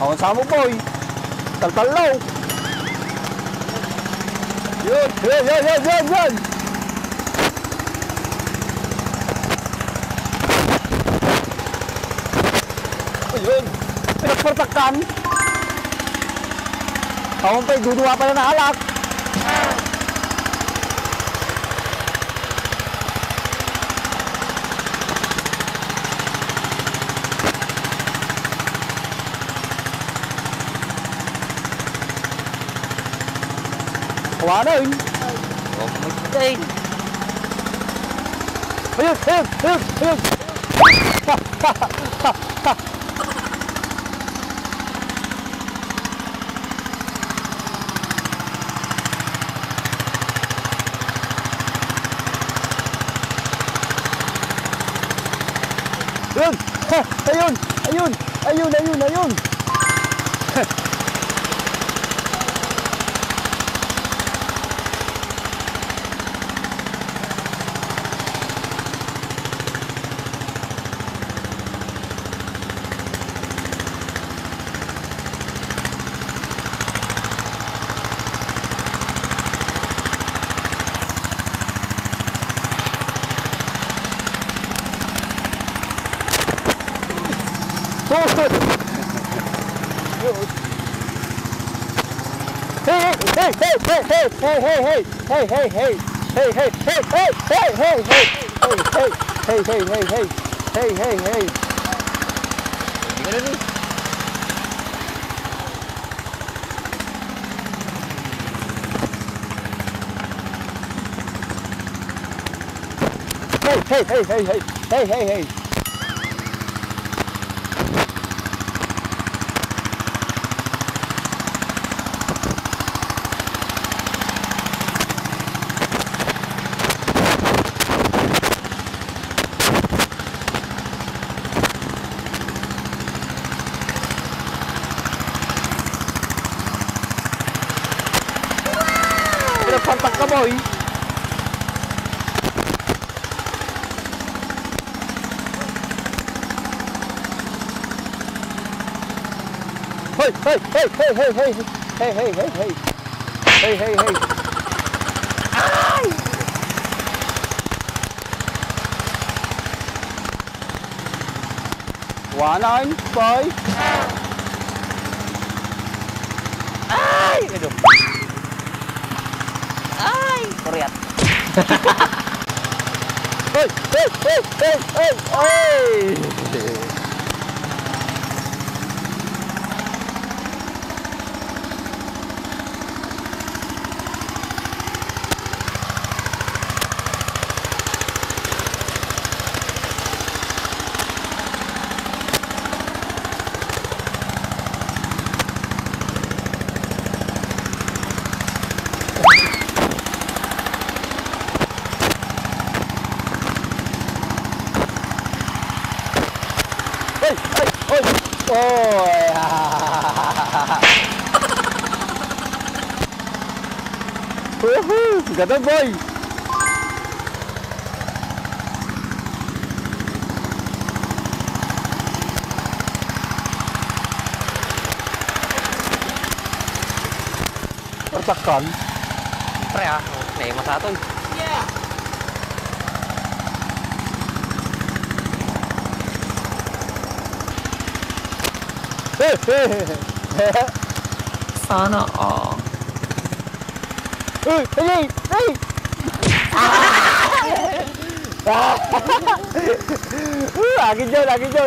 Kawan sa mo, boy. Taltalaw. Yun, yun, yun, yun, yun, yun. Ayun, pinagpartakan. Kawan pa'y duduwa pala na alak. Kawanan. Oh, magtay. Ayun, ayun, ayun, ayun. Ayun, ayun, ayun, ayun, ayun, ayun. Hindi ka na rin. Hey. Pinagpantak ka, boy. Hey. Ay! Wanan, boy. Ay! Aduh. Ay! Koreat. Hey! Oy! Woohoo! Ganda, boy! Pertakan. Pre ah. May masatoy. Sana all. Hey!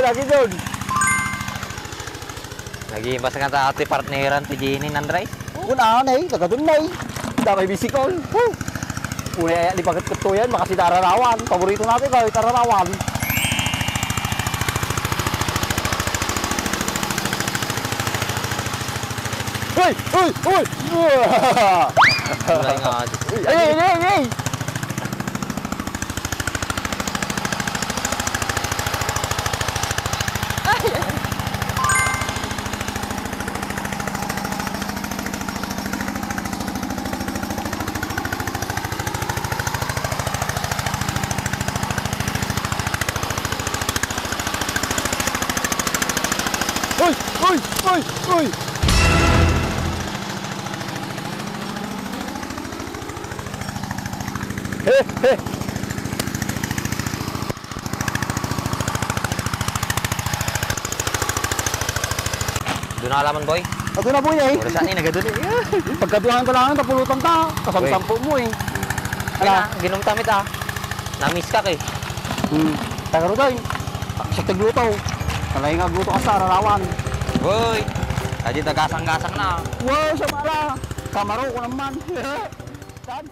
Lagi John. Nag-iimbas nga ta ati partneran ti Jenny Andres. Unaan eh, tagadun na eh. Damay bisikol. Una di pagkat yan, makasi tararawan. Paborito natin kayo, tararawan. Hey! Mulai nga. Hey! Uy! Uy! He, he. Doon na alaman, boy. Ato na boy eh. Wala saan eh, nagadun eh. Pagkabihan ka lang, tapulutan ta. Kasamsampo mo eh. Ala, ginumtamit ah. Na-miss ka kay. Tagaro tayo. Sa tiglutaw. Kalay nga gluto ka sa rarawan. Boy, adi tagasang-gasang na. Wow, siya mala. Kamaro ko naman. Dad.